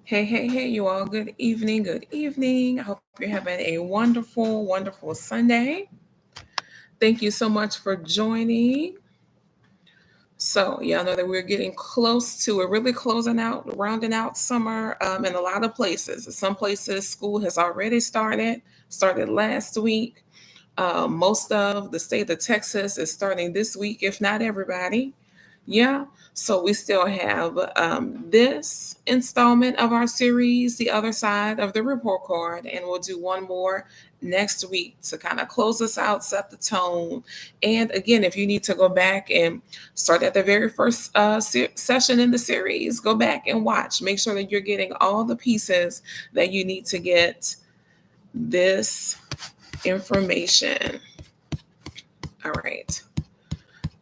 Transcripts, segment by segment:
Hey, you all. Good evening. Good evening. I hope you're having a wonderful, wonderful Sunday. Thank you so much for joining. So, y'all know that we're getting close to, we're really closing out, rounding out summer in a lot of places. Some places, school has already started last week. Most of the state of Texas is starting this week, if not everybody. Yeah. So we still have this installment of our series, The Other Side of the Report Card, and we'll do one more next week to kind of close us out, set the tone. And again, if you need to go back and start at the very first session in the series, go back and watch. Make sure that you're getting all the pieces that you need to get this information. All right.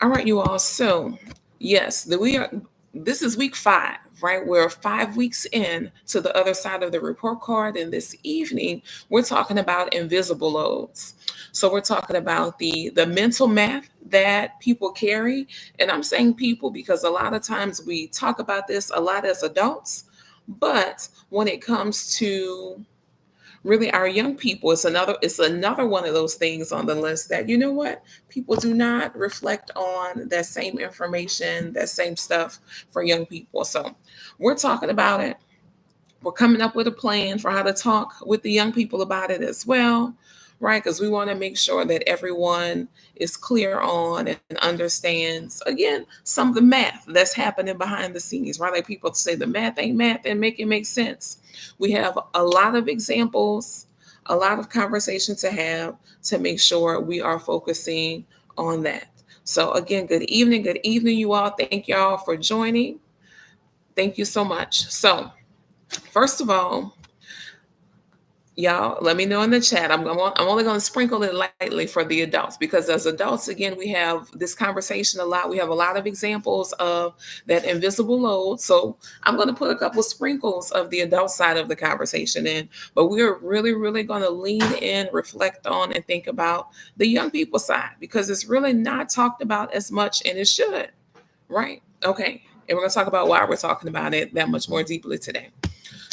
All right, you all. So, yes, we are. This is week 5, right? We're 5 weeks in to the other side of the report card, and this evening we're talking about invisible loads. So we're talking about the mental math that people carry, and I'm saying people because a lot of times we talk about this a lot as adults, but when it comes to really our young people, it's another one of those things on the list that you know what, people do not reflect on that same information, that same stuff for young people. So we're talking about it. We're coming up with a plan for how to talk with the young people about it as well, right? Because we want to make sure that everyone is clear on and understands, again, some of the math that's happening behind the scenes, right? Like people say the math ain't math and make it make sense. We have a lot of examples, a lot of conversation to have to make sure we are focusing on that. So, again, good evening, you all. Thank y'all for joining. Thank you so much. So, first of all, y'all, let me know in the chat. I'm only going to sprinkle it lightly for the adults because as adults, again, we have this conversation a lot. We have a lot of examples of that invisible load. So I'm going to put a couple sprinkles of the adult side of the conversation in, but we're really, really going to lean in, reflect on, and think about the young people side because it's really not talked about as much and it should, right? Okay. And we're going to talk about why we're talking about it that much more deeply today.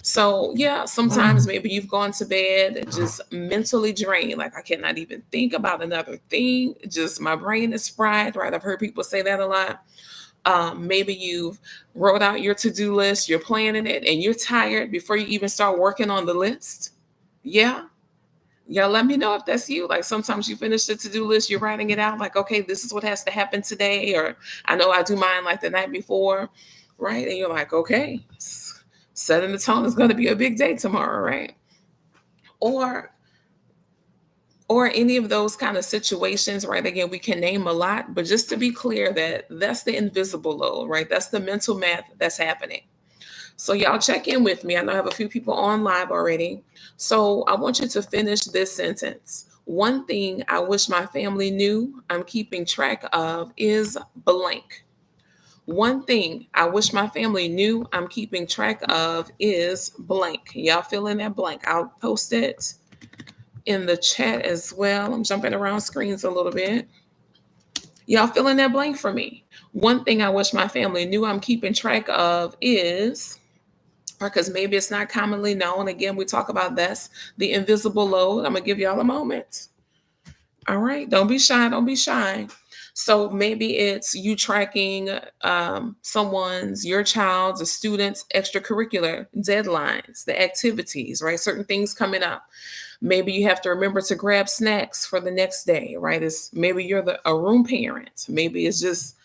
So, yeah, sometimes maybe you've gone to bed just mentally drained. Like, I cannot even think about another thing. Just my brain is fried, right? I've heard people say that a lot. Maybe you've wrote out your to do list, you're planning it, and you're tired before you even start working on the list. Yeah. Yeah, let me know if that's you. Like sometimes you finish the to do list, you're writing it out, like, okay, this is what has to happen today. Or I know I do mine like the night before, right? And you're like, okay, setting the tone is going to be a big day tomorrow, right? Or or any of those kind of situations, right? Again, we can name a lot, but just to be clear that that's the invisible load, right? That's the mental math that's happening. So y'all check in with me. I know I have a few people on live already. So I want you to finish this sentence. One thing I wish my family knew I'm keeping track of is blank. One thing I wish my family knew I'm keeping track of is blank. Y'all fill in that blank. I'll post it in the chat as well. I'm jumping around screens a little bit. Y'all fill in that blank for me. One thing I wish my family knew I'm keeping track of is, or because maybe it's not commonly known. Again, we talk about that's the invisible load. I'm going to give y'all a moment. All right. Don't be shy. Don't be shy. So maybe it's you tracking your child's, a student's extracurricular deadlines, the activities, right? Certain things coming up. Maybe you have to remember to grab snacks for the next day, right? It's maybe you're a room parent. Maybe it's just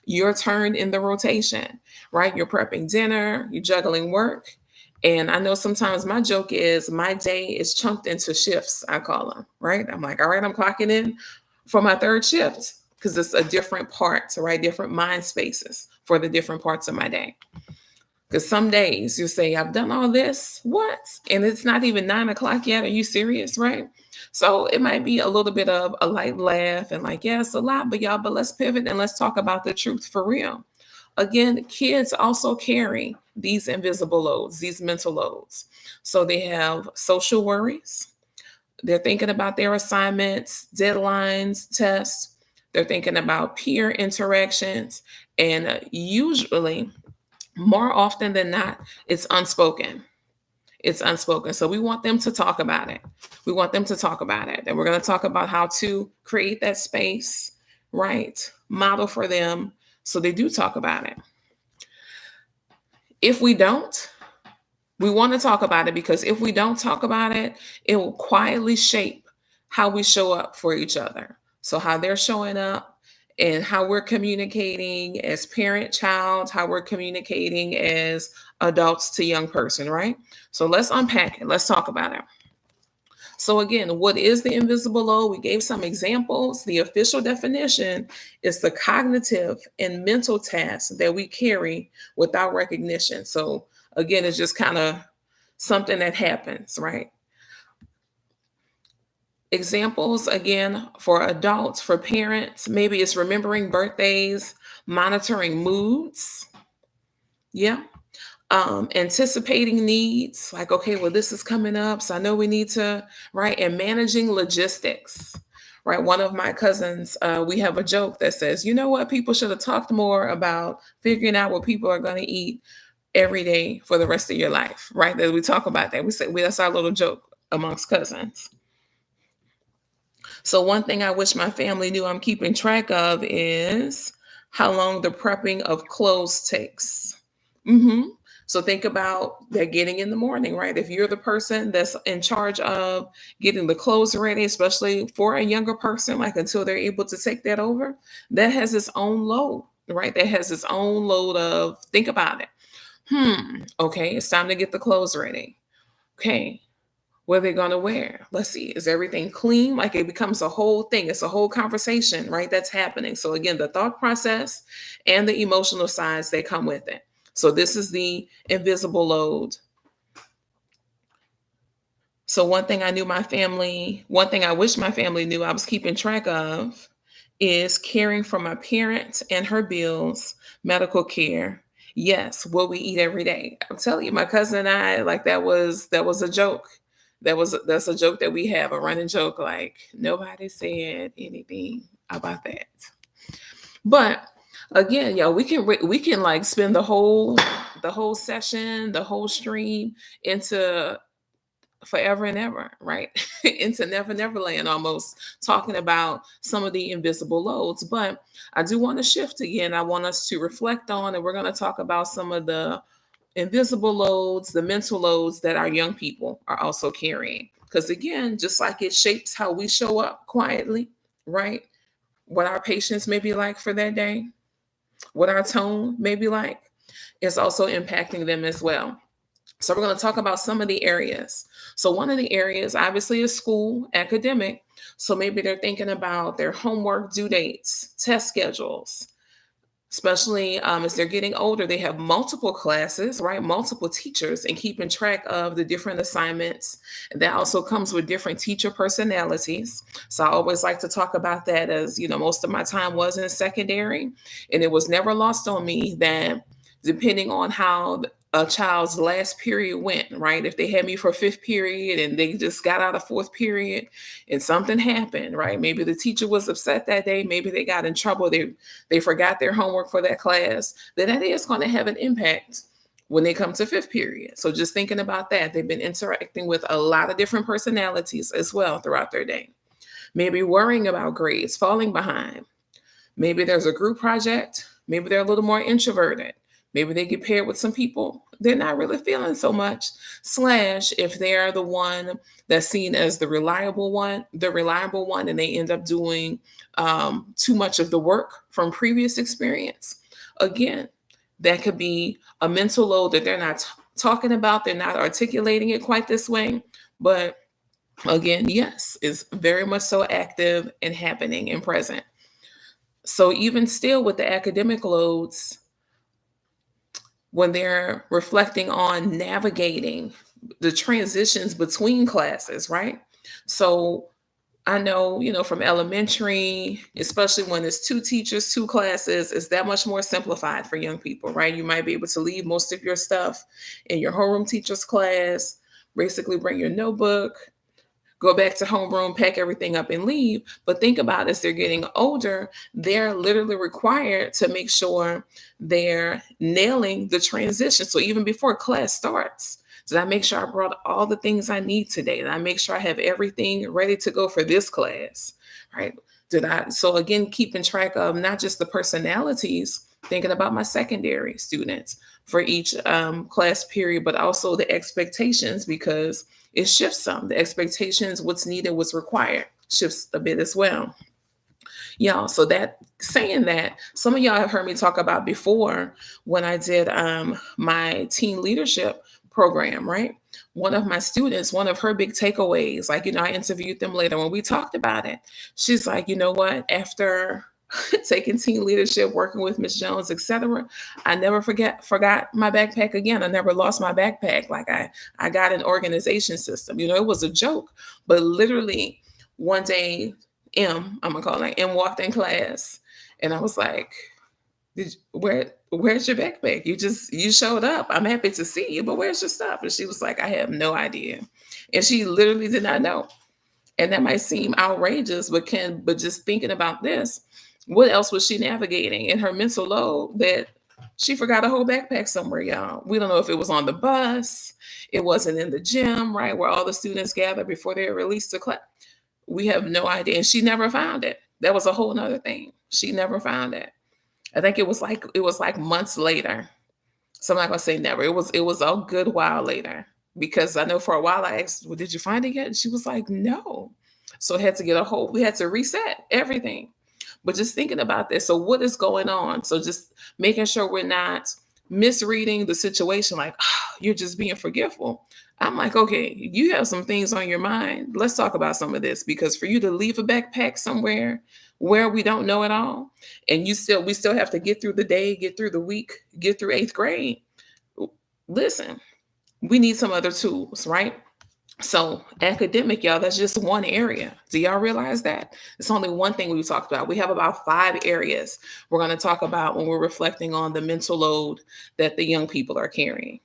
your turn in the rotation, right? You're prepping dinner, you're juggling work. And I know sometimes my joke is my day is chunked into shifts, I call them, right? I'm like, all right, I'm clocking in for my third shift because it's a different part, right? Different mind spaces for the different parts of my day. Because some days you say, I've done all this, what? And it's not even 9 o'clock yet. Are you serious, right? So it might be a little bit of a light laugh and like, yeah, it's a lot, but y'all, but let's pivot and let's talk about the truth for real. Again, kids also carry these invisible loads, these mental loads. So they have social worries. They're thinking about their assignments, deadlines, tests. They're thinking about peer interactions. And usually, more often than not, it's unspoken. It's unspoken. So we want them to talk about it. We want them to talk about it. And we're going to talk about how to create that space, right? Model for them so they do talk about it. If we don't, we want to talk about it, because if we don't talk about it, it will quietly shape how we show up for each other. So, how they're showing up and how we're communicating as parent child, how we're communicating as adults to young person, right? So, let's unpack it. Let's talk about it. So, again, what is the invisible load? We gave some examples. The official definition is the cognitive and mental tasks that we carry without recognition. So, again, it's just kind of something that happens, right? Examples, again, for adults, for parents, maybe it's remembering birthdays, monitoring moods. Yeah. Anticipating needs, like, okay, well, this is coming up, so I know we need to, right? And managing logistics, right? One of my cousins, we have a joke that says, you know what, people should have talked more about figuring out what people are going to eat every day for the rest of your life, right? That we talk about that. We say that's our little joke amongst cousins. So one thing I wish my family knew I'm keeping track of is how long the prepping of clothes takes. hmm So think about that getting in the morning, right? If you're the person that's in charge of getting the clothes ready, especially for a younger person, like until they're able to take that over, that has its own load, right? That has its own load of, think about it. Okay, it's time to get the clothes ready. Okay, what are they going to wear? Let's see. Is everything clean? Like, it becomes a whole thing. It's a whole conversation, right? That's happening. So again, the thought process and the emotional sides, they come with it. So this is the invisible load. So one thing I wish my family knew I was keeping track of is caring for my parent and her bills, medical care. Yes, what we eat every day. I'm telling you, my cousin and I, like, that was a joke. That's a joke that we have, a running joke. Like, nobody said anything about that. But again, we can like spend the whole session, the whole stream into forever and ever, right? Into never land almost, talking about some of the invisible loads. But I do want to shift again. I want us to reflect on, and we're going to talk about some of the invisible loads, the mental loads that our young people are also carrying. Because again, just like it shapes how we show up quietly, right? What our patience may be like for that day, what our tone may be like, is also impacting them as well. So we're going to talk about some of the areas. So one of the areas obviously is school, academic. So maybe they're thinking about their homework due dates, test schedules, especially as they're getting older. They have multiple classes, right? Multiple teachers, and keeping track of the different assignments. That also comes with different teacher personalities. So I always like to talk about that, as most of my time was in secondary, and it was never lost on me that depending on how a child's last period went, right? If they had me for fifth period and they just got out of fourth period and something happened, right? Maybe the teacher was upset that day, maybe they got in trouble, they forgot their homework for that class, then that is going to have an impact when they come to fifth period. So just thinking about that, they've been interacting with a lot of different personalities as well throughout their day. Maybe worrying about grades, falling behind. Maybe there's a group project. Maybe they're a little more introverted. Maybe they get paired with some people they're not really feeling so much. Slash, if they're the one that's seen as the reliable one, and they end up doing too much of the work from previous experience. Again, that could be a mental load that they're not talking about. They're not articulating it quite this way. But again, yes, it's very much so active and happening and present. So even still with the academic loads, when they're reflecting on navigating the transitions between classes, right? So I know, from elementary, especially when it's two teachers, two classes, it's that much more simplified for young people, right? You might be able to leave most of your stuff in your homeroom teacher's class, basically bring your notebook, go back to homeroom, pack everything up and leave. But think about, as they're getting older, they're literally required to make sure they're nailing the transition. So even before class starts, Did I make sure I brought all the things I need today? Did I make sure I have everything ready to go for this class? Right? Did I? So again, keeping track of not just the personalities, thinking about my secondary students for each class period, but also the expectations because it shifts some. The expectations, what's needed, what's required, shifts a bit as well. Y'all, so that saying that, some of y'all have heard me talk about before when I did my teen leadership program, right? One of my students, one of her big takeaways, like, I interviewed them later when we talked about it. She's like, you know what? After taking teen leadership, working with Miss Jones, etc., I never forgot my backpack again. I never lost my backpack. Like I got an organization system. It was a joke, but literally one day I'm gonna call her M, walked in class, and I was like, where's your backpack? You showed up. I'm happy to see you, but where's your stuff?" And she was like, "I have no idea." And she literally did not know. And that might seem outrageous, but just thinking about this, what else was she navigating in her mental load that she forgot a whole backpack somewhere, y'all? We don't know if it was on the bus, it wasn't in the gym, right, where all the students gather before they're released to class. We have no idea. And she never found it. That was a whole nother thing. She never found it. I think it was like months later. So I'm not gonna say never. It was a good while later. Because I know for a while I asked, "Well, did you find it yet?" And she was like, "No." So we had to reset everything. But just thinking about this, so what is going on? So just making sure we're not misreading the situation like, "Oh, you're just being forgetful." I'm like, okay, you have some things on your mind. Let's talk about some of this because for you to leave a backpack somewhere where we don't know it all, and we still have to get through the day, get through the week, get through eighth grade. Listen, we need some other tools, right? So academic, y'all, that's just one area. Do y'all realize that? It's only one thing we've talked about. We have about 5 areas we're going to talk about when we're reflecting on the mental load that the young people are carrying.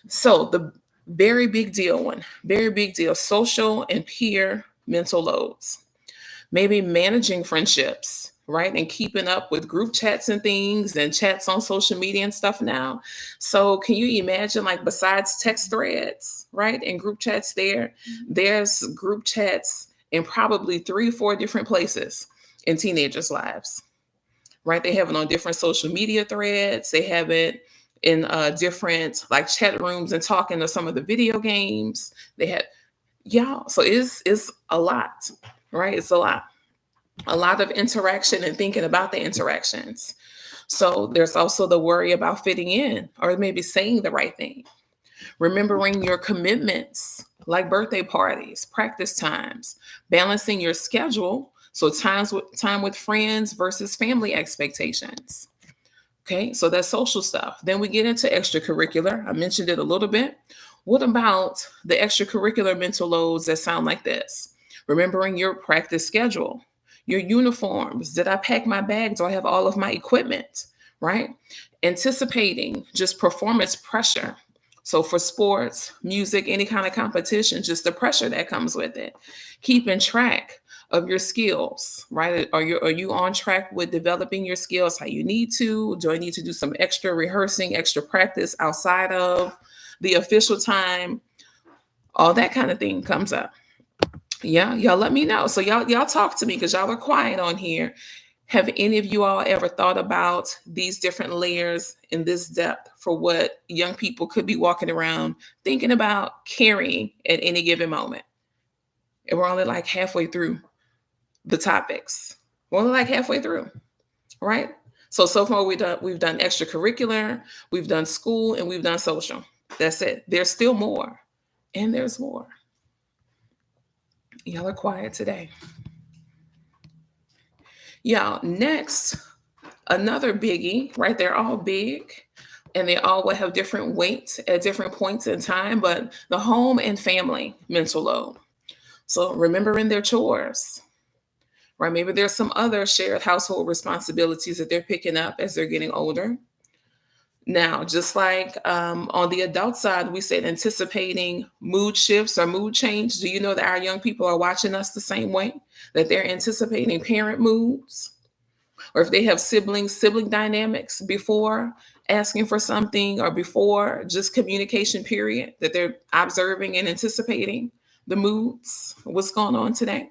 So the very big deal one, very big deal, social and peer mental loads. Maybe managing friendships, right? And keeping up with group chats and things and chats on social media and stuff now. So can you imagine, like, besides text threads, right? And group chats there's group chats in probably 3 or 4 different places in teenagers' lives, right? They have it on different social media threads. They have it in different like chat rooms and talking to some of the video games. They had, yeah. So it's a lot, right? It's a lot of interaction and thinking about the interactions. So there's also the worry about fitting in or maybe saying the right thing. Remembering your commitments like birthday parties, practice times, balancing your schedule. So time with friends versus family expectations. Okay, so that's social stuff. Then we get into extracurricular. I mentioned it a little bit. What about the extracurricular mental loads that sound like this? Remembering your practice schedule, your uniforms. Did I pack my bag? Do I have all of my equipment? Right? Anticipating just performance pressure. So for sports, music, any kind of competition, just the pressure that comes with it. Keeping track of your skills, right? Are you on track with developing your skills how you need to? Do I need to do some extra rehearsing, extra practice outside of the official time? All that kind of thing comes up. Yeah, y'all let me know. So y'all talk to me because y'all are quiet on here. Have any of you all ever thought about these different layers in this depth for what young people could be walking around thinking about carrying at any given moment? And we're only like halfway through the topics. We're only like halfway through, right? So far we've done extracurricular, we've done school, and we've done social. That's it. There's still more, and there's more. Y'all are quiet today. Y'all, next, another biggie, right? They're all big and they all will have different weights at different points in time, but the home and family mental load. So remembering their chores, right? Maybe there's some other shared household responsibilities that they're picking up as they're getting older. Now, just like on the adult side, we said anticipating mood shifts or mood change. Do you know that our young people are watching us the same way? That they're anticipating parent moods? or if they have sibling dynamics before asking for something or before just communication period, that they're observing and anticipating the moods, what's going on today.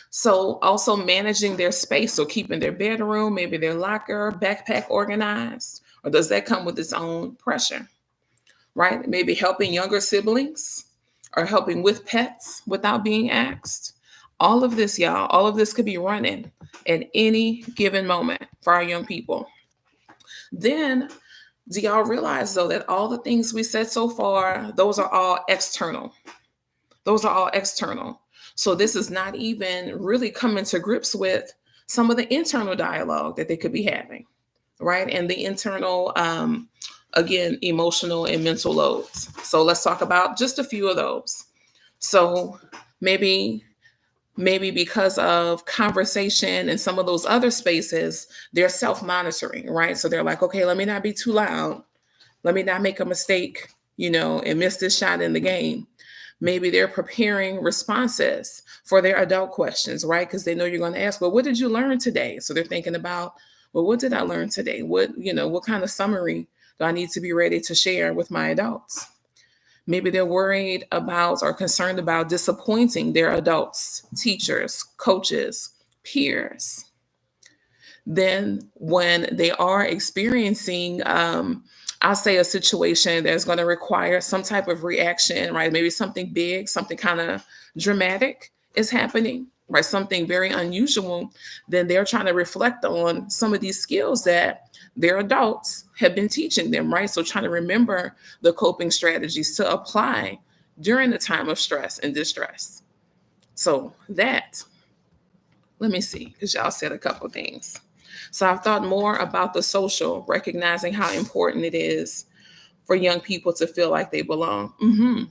So also managing their space, so keeping their bedroom, maybe their locker, backpack organized, or does that come with its own pressure? Right? Maybe helping younger siblings or helping with pets without being asked. All of this, y'all, all of this could be running at any given moment for our young people. Then, do y'all realize though that all the things we said so far, those are all external? Those are all external. So this is not even really coming to grips with some of the internal dialogue that they could be having, right? And the internal, again, emotional and mental loads. So let's talk about just a few of those. So maybe because of conversation and some of those other spaces, they're self-monitoring, right? So they're like, okay, let me not be too loud. Let me not make a mistake, and miss this shot in the game. Maybe they're preparing responses for their adult questions, right? Because they know you're going to ask, well, what did you learn today? So they're thinking about, well, what did I learn today? What kind of summary do I need to be ready to share with my adults? Maybe they're worried about or concerned about disappointing their adults, teachers, coaches, peers. Then when they are experiencing, I'll say, a situation that's going to require some type of reaction, right? Maybe something big, something kind of dramatic is happening, right? Something very unusual. Then they're trying to reflect on some of these skills that their adults have been teaching them, right? So trying to remember the coping strategies to apply during the time of stress and distress. So that, let me see, because y'all said a couple things. So I've thought more about the social, recognizing how important it is for young people to feel like they belong.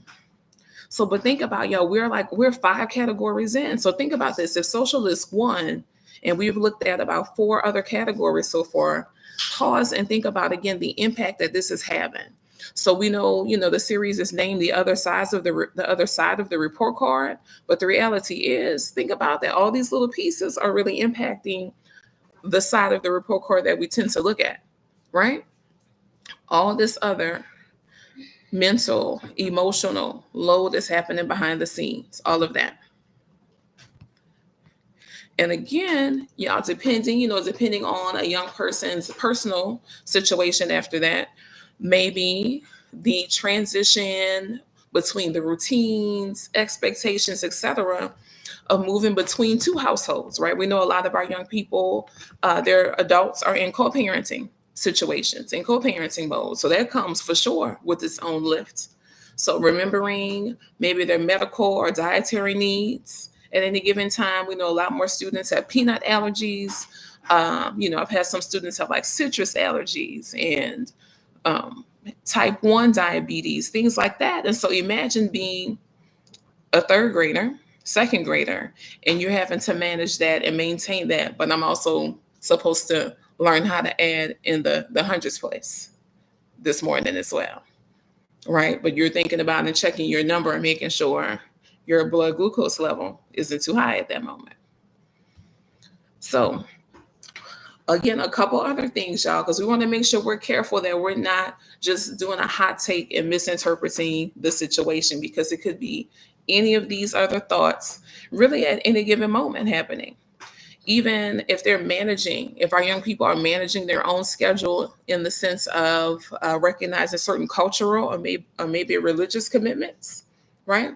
So, but think about, y'all, we're 5 categories in. So think about this. If social is 1, and we've looked at about 4 other categories so far, pause and think about again the impact that this is having. So we know, the series is named the other sides of the other side of the report card, but the reality is, think about that. All these little pieces are really impacting the side of the report card that we tend to look at, right? All this other mental, emotional load is happening behind the scenes, all of that. And again, y'all, depending on a young person's personal situation after that, maybe the transition between the routines, expectations, etc., of moving between 2 households, right? We know a lot of our young people, their adults are in co-parenting situations, in co-parenting mode. So that comes for sure with its own lift. So remembering maybe their medical or dietary needs at any given time. We know a lot more students have peanut allergies. I've had some students have like citrus allergies and type 1 diabetes, things like that. And so imagine being a 3rd grader, 2nd grader, and you're having to manage that and maintain that. But I'm also supposed to learn how to add in the hundreds place this morning as well, right? But you're thinking about and checking your number and making sure your blood glucose level isn't too high at that moment. So again, a couple other things, y'all, because we want to make sure we're careful that we're not just doing a hot take and misinterpreting the situation, because it could be any of these other thoughts really at any given moment happening. Even if if our young people are managing their own schedule in the sense of recognizing certain cultural or maybe religious commitments, right?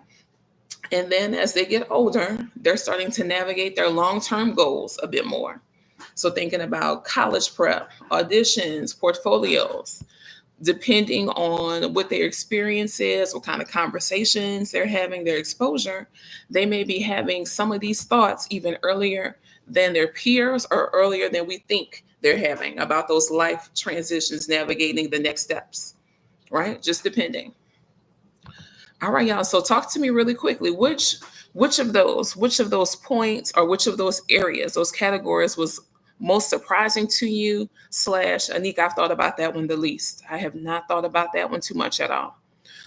And then as they get older, they're starting to navigate their long-term goals a bit more. So thinking about college prep, auditions, portfolios, depending on what their experience is, what kind of conversations they're having, their exposure, they may be having some of these thoughts even earlier than their peers or earlier than we think they're having about those life transitions, navigating the next steps, right? Just depending. All right, y'all. So talk to me really quickly. Which of those points or which of those areas, those categories was most surprising to you? Slash, Anika, I've thought about that one the least. I have not thought about that one too much at all.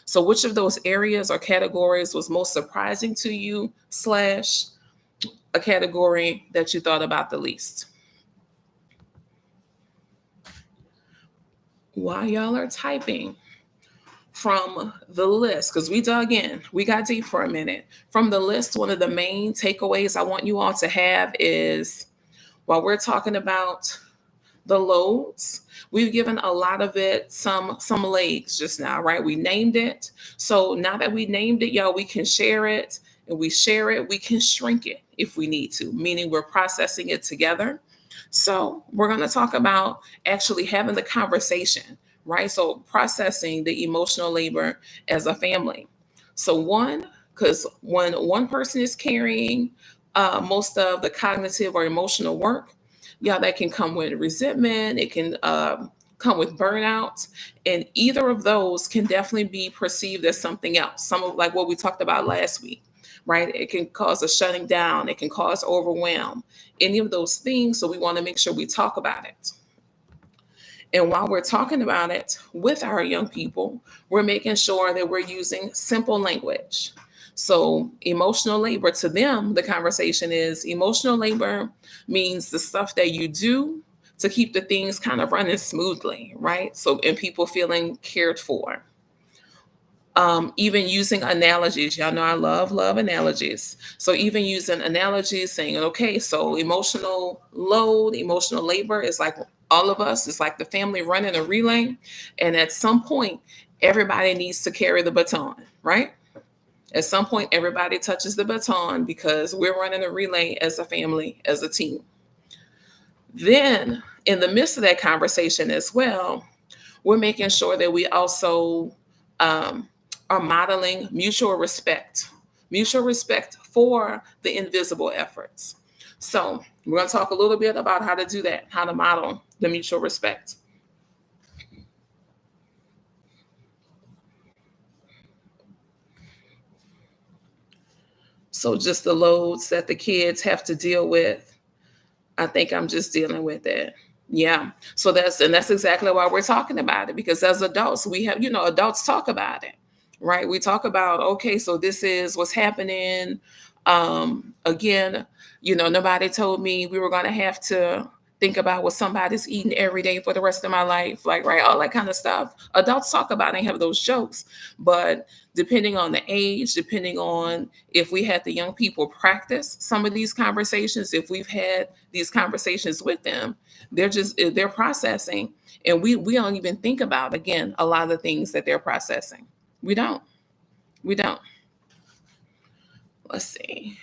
So which of those areas or categories was most surprising to you? Slash, a category that you thought about the least? While y'all are typing, from the list, because we dug in, we got deep for a minute. From the list, one of the main takeaways I want you all to have is, while we're talking about the loads, we've given a lot of it some legs just now, right? We named it. So now that we named it, y'all, we can share it. And we share it, we can shrink it if we need to, meaning we're processing it together. So we're going to talk about actually having the conversation, right? So processing the emotional labor as a family. So one, because when one person is carrying most of the cognitive or emotional work, yeah, that can come with resentment. It can come with burnout, and either of those can definitely be perceived as something else. Some of like what we talked about last week, right? It can cause a shutting down. It can cause overwhelm. Any of those things. So we want to make sure we talk about it. And while we're talking about it with our young people, we're making sure that we're using simple language. So, emotional labor to them, the conversation is emotional labor means the stuff that you do to keep the things kind of running smoothly, right? So, and people feeling cared for. Even using analogies, y'all know I love analogies. So even using analogies, saying, okay, so emotional load, emotional labor is like all of us, it's like the family running a relay, and at some point everybody needs to carry the baton, right? At some point everybody touches the baton because we're running a relay as a family, as a team. Then in the midst of that conversation as well, we're making sure that we also um, are modeling mutual respect for the invisible efforts. So we're going to talk a little bit about how to do that, how to model the mutual respect. So just the loads that the kids have to deal with, I think I'm just dealing with it. Yeah. So that's exactly why we're talking about it, because as adults, we have, adults talk about it, right? We talk about, okay, so this is what's happening. Again, nobody told me we were going to have to think about what somebody's eating every day for the rest of my life, like, right, all that kind of stuff. Adults talk about it and have those jokes, but depending on the age, depending on if we had the young people practice some of these conversations, if we've had these conversations with them, they're processing, and we don't even think about, again, a lot of the things that they're processing. We don't we don't Let's see.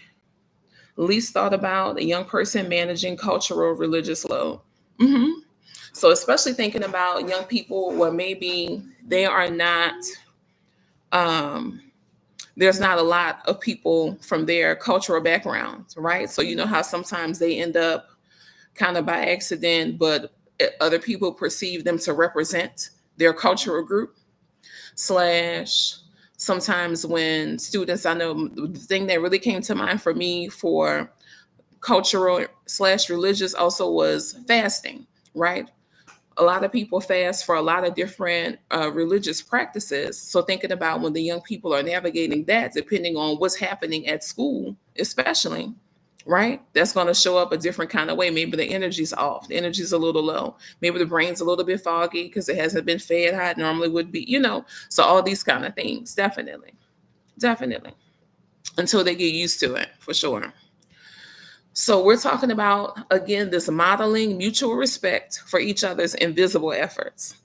Least thought about a young person managing cultural religious load. hmm so especially thinking about young people where maybe they are not, um there's not a lot of people from their cultural backgrounds, right? So you know how sometimes they end up kind of by accident, but other people perceive them to represent their cultural group. Slash, sometimes when students, I know the thing that really came to mind for me for cultural slash religious also was fasting, right? A lot of people fast for a lot of different religious practices. So thinking about when the young people are navigating that, depending on what's happening at school, especially, right? That's going to show up a different kind of way. Maybe the energy's off, the energy's a little low. Maybe the brain's a little bit foggy because it hasn't been fed how it normally would be. So all these kind of things, definitely, until they get used to it, for sure. So we're talking about, again, this modeling mutual respect for each other's invisible efforts.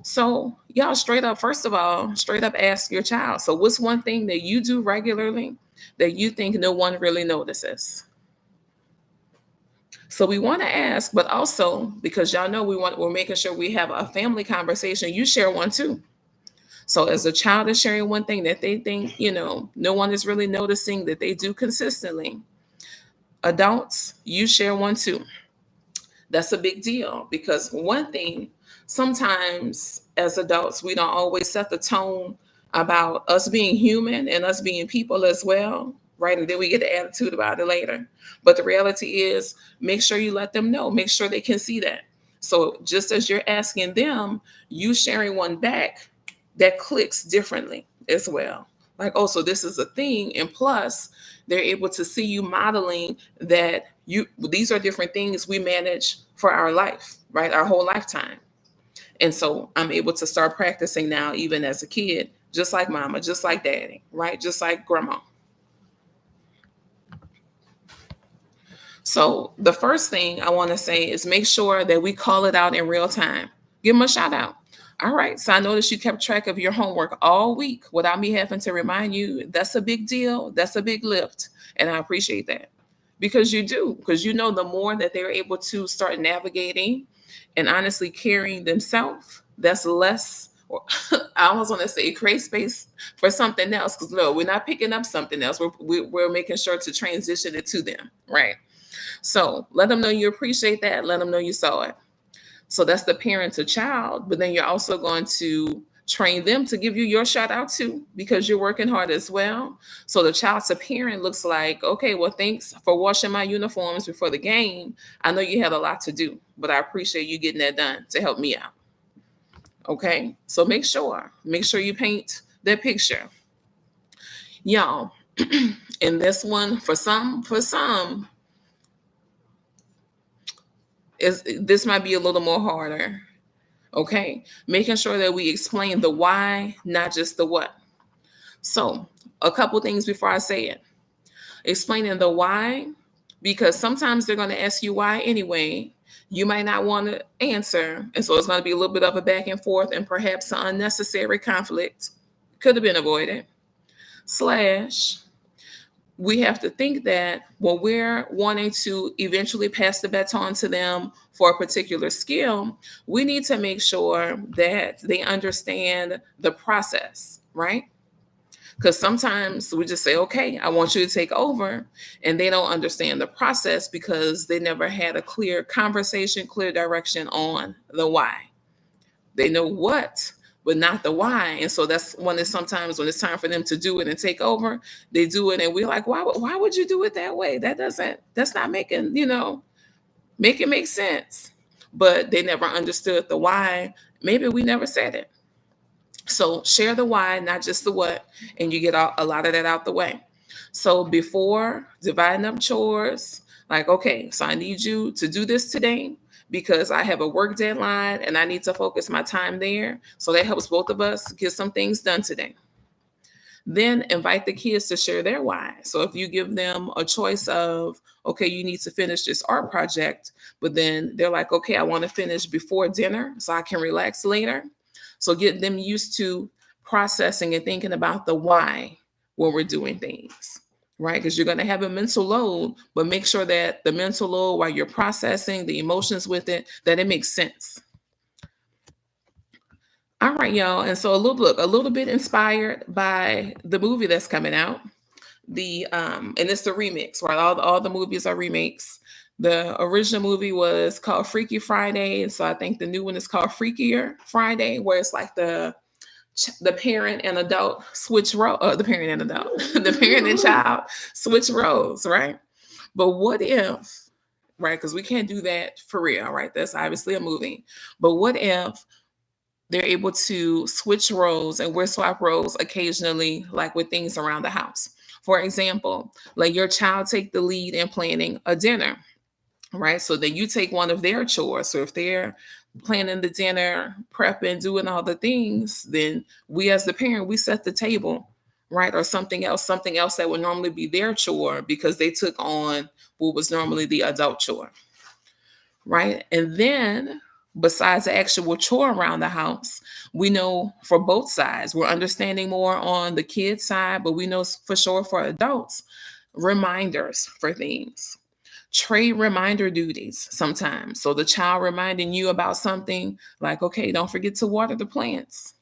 So y'all, straight up, first of all, straight up ask your child, so what's one thing that you do regularly that you think no one really notices? So we want to ask, but also, because y'all know we're making sure we have a family conversation, you share one too. So as a child is sharing one thing that they think, no one is really noticing that they do consistently, adults, you share one too. That's a big deal, because one thing, sometimes as adults, we don't always set the tone about us being human and us being people as well, right? And then we get the attitude about it later. But the reality is, make sure you let them know, make sure they can see that. So just as you're asking them, you sharing one back, that clicks differently as well. Like, oh, so this is a thing. And plus, they're able to see you modeling that these are different things we manage for our life, right? Our whole lifetime. And so I'm able to start practicing now, even as a kid, just like mama, just like daddy, right? Just like grandma. So the first thing I want to say is make sure that we call it out in real time. Give them a shout out. All right. So I noticed you kept track of your homework all week without me having to remind you. That's a big deal. That's a big lift. And I appreciate that because you do, because you know the more that they're able to start navigating and honestly carrying themselves, that's less. I almost want to say create space for something else because no, we're not picking up something else. We're making sure to transition it to them, right? So let them know you appreciate that. Let them know you saw it. So that's the parent to child, but then you're also going to train them to give you your shout out too because you're working hard as well. So the child to parent looks like, okay, well, thanks for washing my uniforms before the game. I know you had a lot to do, but I appreciate you getting that done to help me out. Okay, so make sure you paint that picture, y'all. In this one, for some, is this might be a little more harder. Okay, making sure that we explain the why, not just the what. So, a couple things before I say it. Explaining the why, because sometimes they're going to ask you why anyway. You might not want to answer. And so it's going to be a little bit of a back and forth and perhaps an unnecessary conflict. Could have been avoided. Slash, we have to think that when we're wanting to eventually pass the baton to them for a particular skill, we need to make sure that they understand the process, right? Because sometimes we just say, okay, I want you to take over. And they don't understand the process because they never had a clear conversation, clear direction on the why. They know what, but not the why. And so that's when it's sometimes when it's time for them to do it and take over, they do it. And we're like, why would you do it that way? That's not making, make it make sense. But they never understood the why. Maybe we never said it. So share the why, not just the what, and you get a lot of that out the way. So before dividing up chores, like, okay, so I need you to do this today because I have a work deadline and I need to focus my time there. So that helps both of us get some things done today. Then invite the kids to share their why. So if you give them a choice of, okay, you need to finish this art project, but then they're like, okay, I want to finish before dinner so I can relax later. So get them used to processing and thinking about the why when we're doing things, right? Because you're going to have a mental load, but make sure that the mental load while you're processing the emotions with it, that it makes sense. All right, y'all. And so a little bit inspired by the movie that's coming out. And it's the remix, right? All the movies are remakes. The original movie was called Freaky Friday, and so I think the new one is called Freakier Friday, where it's like the parent and adult switch role. The parent and adult, the parent and child switch roles, right? But what if, right? Because we can't do that for real, right? That's obviously a movie. But what if they're able to switch roles and wear swap roles occasionally, like with things around the house? For example, let your child take the lead in planning a dinner, right? So then you take one of their chores. So if they're planning the dinner, prepping, doing all the things, then we as the parent, we set the table, right? Or something else that would normally be their chore because they took on what was normally the adult chore, right? And then besides the actual chore around the house, we know for both sides, we're understanding more on the kids side, but we know for sure for adults, reminders for things. Trade reminder duties sometimes. So the child reminding you about something like, okay, don't forget to water the plants,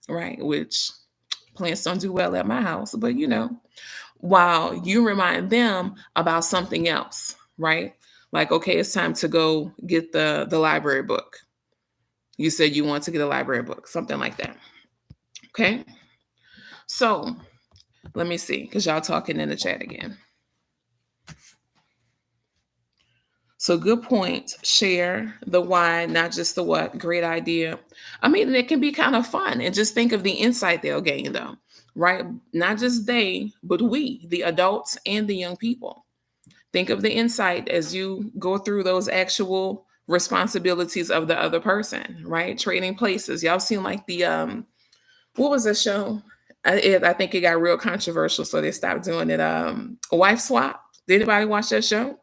right? Which plants don't do well at my house, but while you remind them about something else, right? Like, okay, it's time to go get the library book. You said you want to get a library book, something like that. Okay. So let me see, because y'all talking in the chat again. So good point. Share the why, not just the what. Great idea. I mean, it can be kind of fun. And just think of the insight they'll gain, though, right? Not just they, but we, the adults and the young people. Think of the insight as you go through those actual responsibilities of the other person, right? Trading places. Y'all seen like the what was the show? I think it got real controversial, so they stopped doing it. Wife Swap. Did anybody watch that show?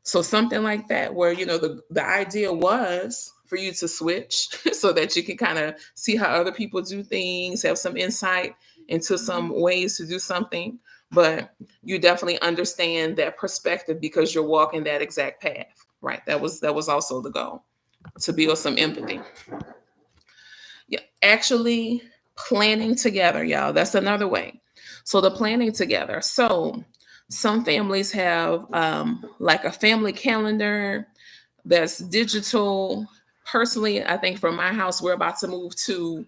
So something like that, where the idea was for you to switch so that you can kind of see how other people do things, have some insight into some ways to do something, but you definitely understand that perspective because you're walking that exact path, right? That was also the goal, to build some empathy. Yeah, actually planning together, y'all. That's another way. So the planning together. So some families have like a family calendar that's digital. Personally, I think for my house, we're about to move to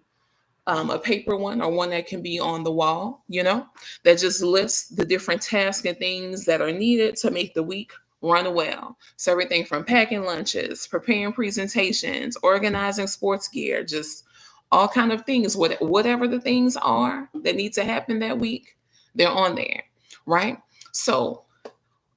a paper one, or one that can be on the wall, that just lists the different tasks and things that are needed to make the week run well. So everything from packing lunches, preparing presentations, organizing sports gear, just all kind of things, whatever the things are that need to happen that week, they're on there, right? So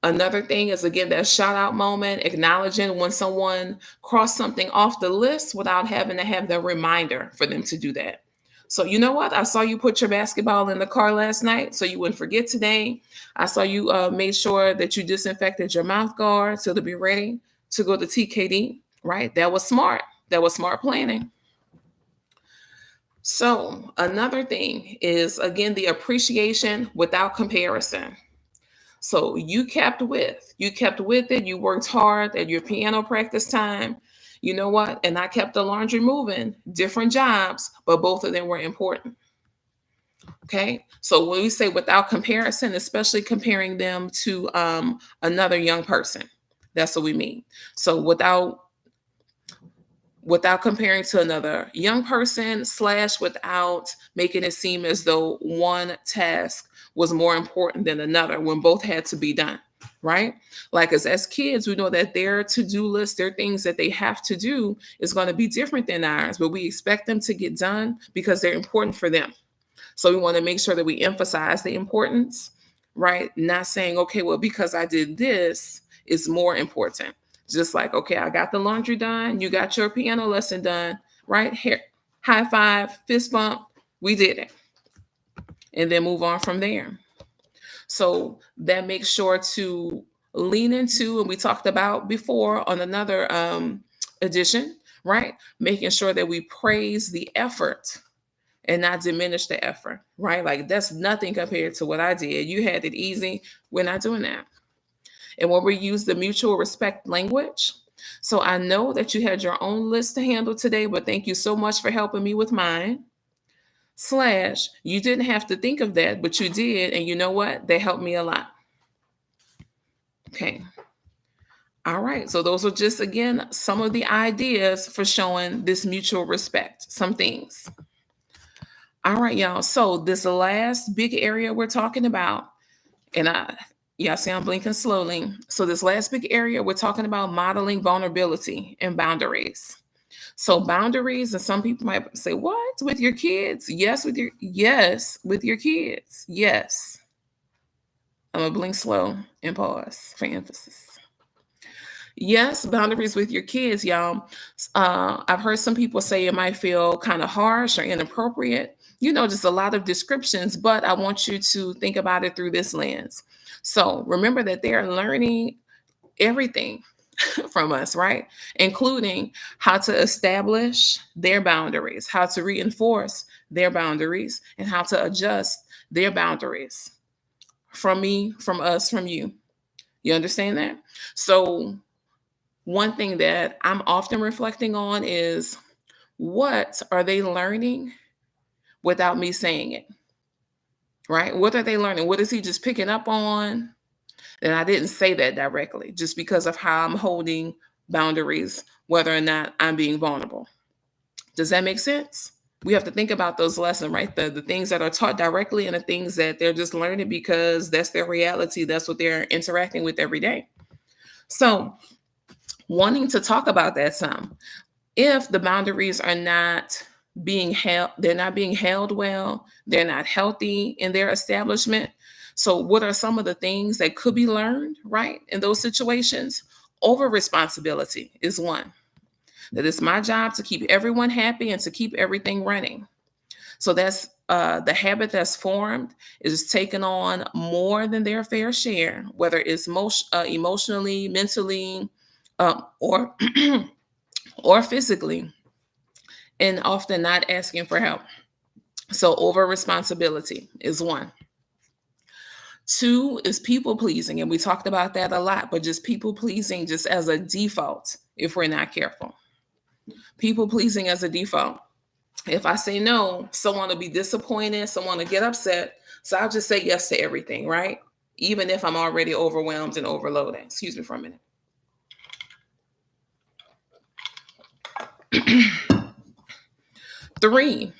another thing is, again, that shout out moment, acknowledging when someone crossed something off the list without having to have the reminder for them to do that. So, you know what? I saw you put your basketball in the car last night so you wouldn't forget today. I saw you made sure that you disinfected your mouth guard so to be ready to go to TKD, right? That was smart. That was smart planning. So, another thing is, again, the appreciation without comparison. So you kept with it. You worked hard at your piano practice time. You know what? And I kept the laundry moving, different jobs, but both of them were important. Okay. So when we say without comparison, especially comparing them to another young person, that's what we mean. So without comparing to another young person, slash without making it seem as though one task was more important than another when both had to be done, right? Like as kids, we know that their to-do list, their things that they have to do is going to be different than ours, but we expect them to get done because they're important for them. So we want to make sure that we emphasize the importance, right? Not saying, okay, well, because I did this, is more important. Just like, okay, I got the laundry done, you got your piano lesson done, right? Here, high five, fist bump, we did it. And then move on from there. So that makes sure to lean into, and we talked about before on another edition, right? Making sure that we praise the effort and not diminish the effort, right? Like that's nothing compared to what I did. You had it easy. We're not doing that. And when we use the mutual respect language, so I know that you had your own list to handle today, but thank you so much for helping me with mine. Slash, you didn't have to think of that, but you did. And you know what? They helped me a lot. Okay. All right. So those are just, again, some of the ideas for showing this mutual respect, some things. All right, y'all. So this last big area we're talking about, and yeah, I see I'm blinking slowly. So this last big area, we're talking about modeling vulnerability and boundaries. So boundaries, and some people might say, "What with your kids?" Yes, with your kids. Yes. I'm gonna blink slow and pause for emphasis. Yes, boundaries with your kids, y'all. I've heard some people say it might feel kind of harsh or inappropriate. Just a lot of descriptions, but I want you to think about it through this lens. So remember that they're learning everything from us, right? Including how to establish their boundaries, how to reinforce their boundaries, and how to adjust their boundaries from me, from us, from you. You understand that? So, one thing that I'm often reflecting on is, what are they learning without me saying it, right? What are they learning? What is he just picking up on? And I didn't say that directly, just because of how I'm holding boundaries, whether or not I'm being vulnerable. Does that make sense? We have to think about those lessons, right? The things that are taught directly and the things that they're just learning because that's their reality. That's what they're interacting with every day. So, wanting to talk about that some. If the boundaries are not being held, they're not being held well, they're not healthy in their establishment. So, what are some of the things that could be learned, right, in those situations? Over responsibility is one. That it's my job to keep everyone happy and to keep everything running. So that's the habit that's formed is taking on more than their fair share, whether it's emotionally, mentally, or or physically, and often not asking for help. So over responsibility is one. Two is people pleasing, and we talked about that a lot, but just people pleasing just as a default if we're not careful. People pleasing as a default. If I say no, someone will be disappointed, someone will get upset. So I'll just say yes to everything, right? Even if I'm already overwhelmed and overloaded. Excuse me for a minute. Three,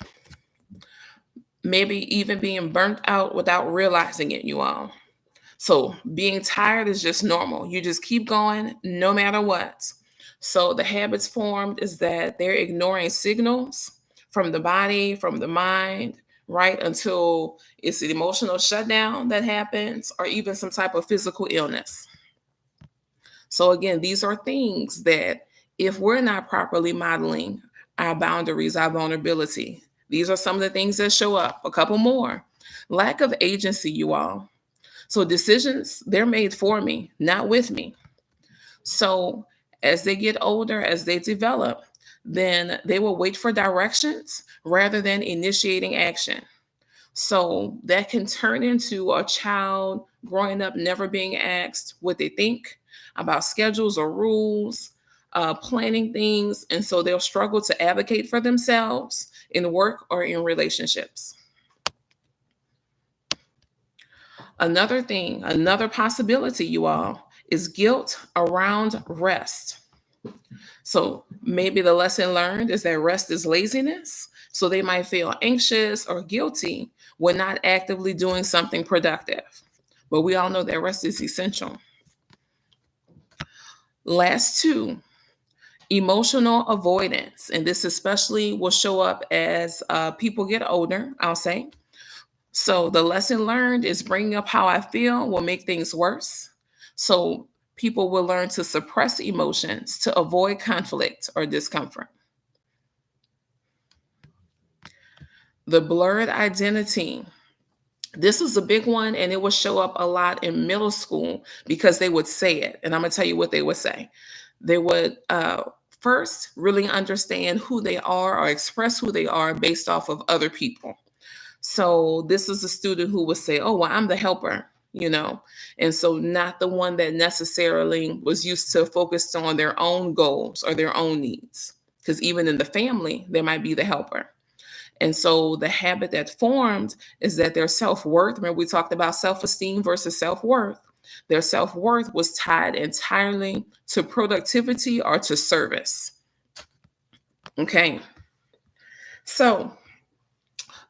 maybe even being burnt out without realizing it, you all. So being tired is just normal. You just keep going no matter what. So the habits formed is that they're ignoring signals from the body, from the mind, right? Until it's an emotional shutdown that happens or even some type of physical illness. So again, these are things that if we're not properly modeling our boundaries, our vulnerability, these are some of the things that show up. A couple more. Lack of agency, you all. So decisions, they're made for me, not with me. So as they get older, as they develop, then they will wait for directions rather than initiating action. So that can turn into a child growing up never being asked what they think about schedules or rules, planning things. And so they'll struggle to advocate for themselves in work or in relationships. Another thing, another possibility, you all, is guilt around rest. So maybe the lesson learned is that rest is laziness. So they might feel anxious or guilty when not actively doing something productive. But we all know that rest is essential. Last two, emotional avoidance. And this especially will show up as people get older, I'll say. So the lesson learned is bringing up how I feel will make things worse. So people will learn to suppress emotions to avoid conflict or discomfort. The blurred identity. This is a big one, and it will show up a lot in middle school because they would say it. And I'm going to tell you what they would say. They would first really understand who they are or express who they are based off of other people. So this is a student who would say, oh, well, I'm the helper, you know, and so not the one that necessarily was used to focused on their own goals or their own needs. Because even in the family, there might be the helper. And so the habit that formed is that their self-worth, remember we talked about self-esteem versus self-worth, their self-worth was tied entirely to productivity or to service. Okay. So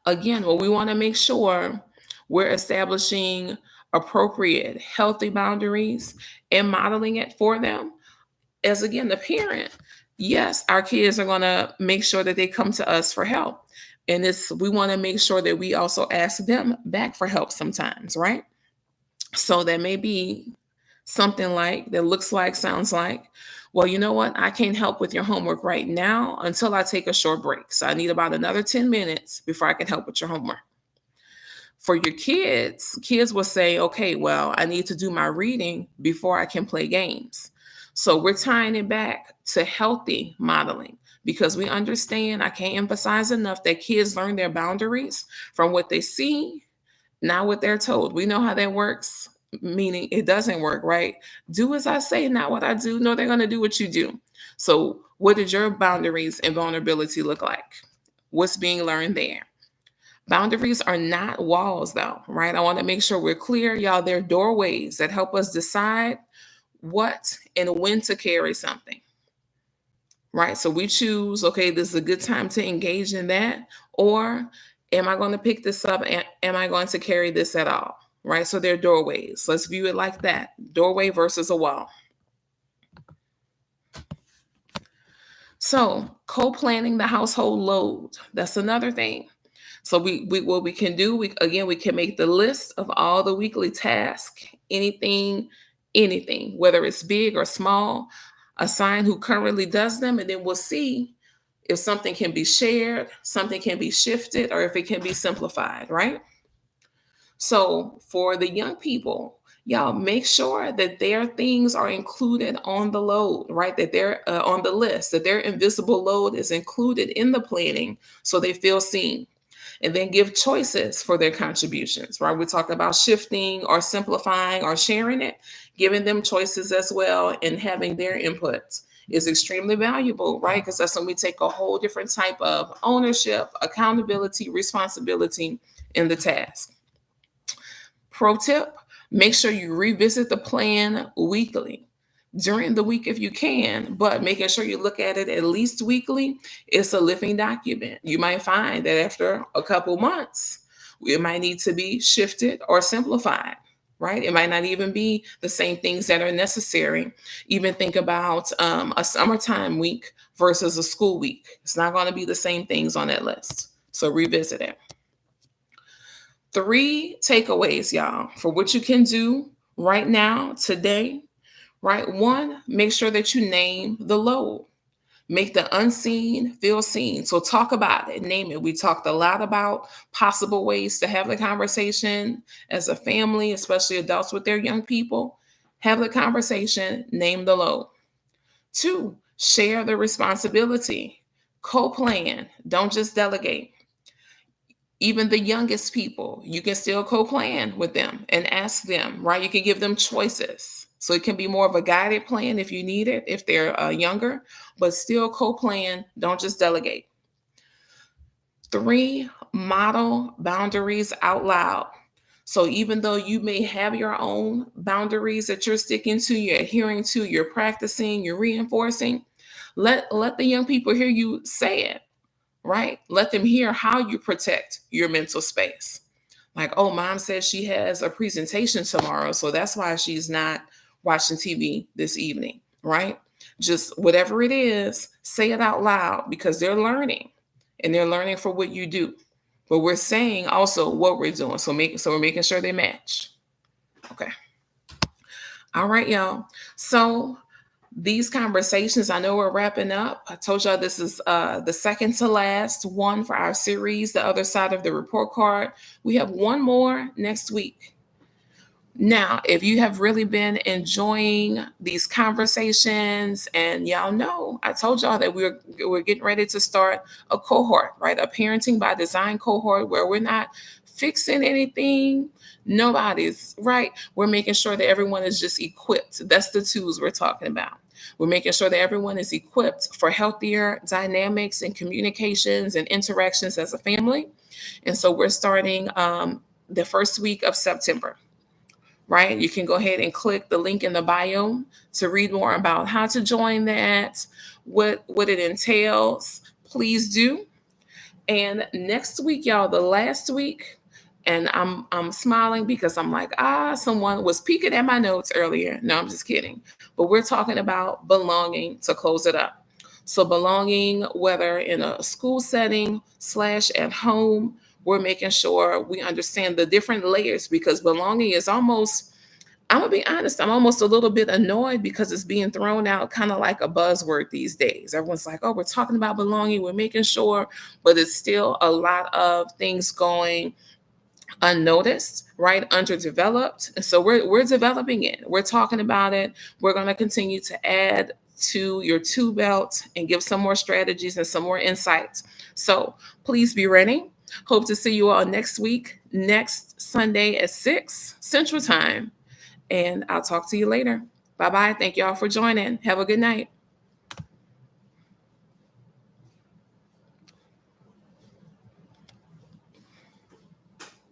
again, well, we want to make sure we're establishing appropriate, healthy boundaries and modeling it for them. As again, the parent, yes, our kids are going to make sure that they come to us for help. And we want to make sure that we also ask them back for help sometimes, right? So that may be something like that looks like, sounds like, well, you know what? I can't help with your homework right now until I take a short break. So I need about another 10 minutes before I can help with your homework. For your kids will say, okay, well, I need to do my reading before I can play games. So we're tying it back to healthy modeling because we understand, I can't emphasize enough that kids learn their boundaries from what they see, not what they're told. We know how that works, meaning it doesn't work, right? Do as I say, not what I do. No, they're going to do what you do. So what did your boundaries and vulnerability look like? What's being learned there? Boundaries are not walls, though, right? I want to make sure we're clear, y'all. They're doorways that help us decide what and when to carry something, right? So we choose, okay, this is a good time to engage in that, or am I going to pick this up? And am I going to carry this at all, right? So they're doorways. Let's view it like that: doorway versus a wall. So co-planning the household load, that's another thing. So we what we can do, we can make the list of all the weekly tasks, anything anything, whether it's big or small, assign who currently does them, and then we'll see if something can be shared, something can be shifted, or if it can be simplified, right? So for the young people, y'all make sure that their things are included on the load, right? That they're on the list, that their invisible load is included in the planning so they feel seen. And then give choices for their contributions, right? We talk about shifting or simplifying or sharing it, giving them choices as well and having their input is extremely valuable, right? Because that's when we take a whole different type of ownership, accountability, responsibility in the task. Pro tip, make sure you revisit the plan weekly. During the week if you can, but making sure you look at it at least weekly. It's a living document. You might find that after a couple months, it might need to be shifted or simplified, right? It might not even be the same things that are necessary. Even think about a summertime week versus a school week. It's not going to be the same things on that list. So revisit it. 3 takeaways, y'all, for what you can do right now, today, right? 1, make sure that you name the load. Make the unseen feel seen. So talk about it, name it. We talked a lot about possible ways to have the conversation as a family, especially adults with their young people. Have the conversation, name the load. 2, share the responsibility. Co-plan, don't just delegate. Even the youngest people, you can still co-plan with them and ask them, right? You can give them choices. So it can be more of a guided plan if you need it, if they're younger, but still co-plan, don't just delegate. 3, model boundaries out loud. So even though you may have your own boundaries that you're sticking to, you're adhering to, you're practicing, you're reinforcing, let the young people hear you say it, right? Let them hear how you protect your mental space. Like, oh, mom says she has a presentation tomorrow, so that's why she's not watching TV this evening, right? Just whatever it is, say it out loud because they're learning and they're learning for what you do. But we're saying also what we're doing. So we're making sure they match. Okay. All right, y'all. So these conversations, I know we're wrapping up. I told y'all this is the second to last one for our series, The Other Side of the Report Card. We have one more next week. Now, if you have really been enjoying these conversations, and y'all know, I told y'all that we're getting ready to start a cohort, right? A parenting by design cohort where we're not fixing anything. Nobody's right. We're making sure that everyone is just equipped. That's the tools we're talking about. We're making sure that everyone is equipped for healthier dynamics and communications and interactions as a family. And so we're starting the first week of September, right? You can go ahead and click the link in the bio to read more about how to join that, what it entails. Please do. And next week, y'all, the last week, and I'm smiling because I'm like, someone was peeking at my notes earlier. No, I'm just kidding. But we're talking about belonging to close it up. So belonging, whether in a school setting / at home, we're making sure we understand the different layers because belonging is almost, I'm gonna be honest, I'm almost a little bit annoyed because it's being thrown out kind of like a buzzword these days. Everyone's like, oh, we're talking about belonging, we're making sure, but it's still a lot of things going unnoticed, right? Underdeveloped. And so we're developing it. We're talking about it. We're going to continue to add to your tool belt and give some more strategies and some more insights. So please be ready. Hope to see you all next week, next Sunday at 6 Central Time. And I'll talk to you later. Bye bye. Thank you all for joining. Have a good night.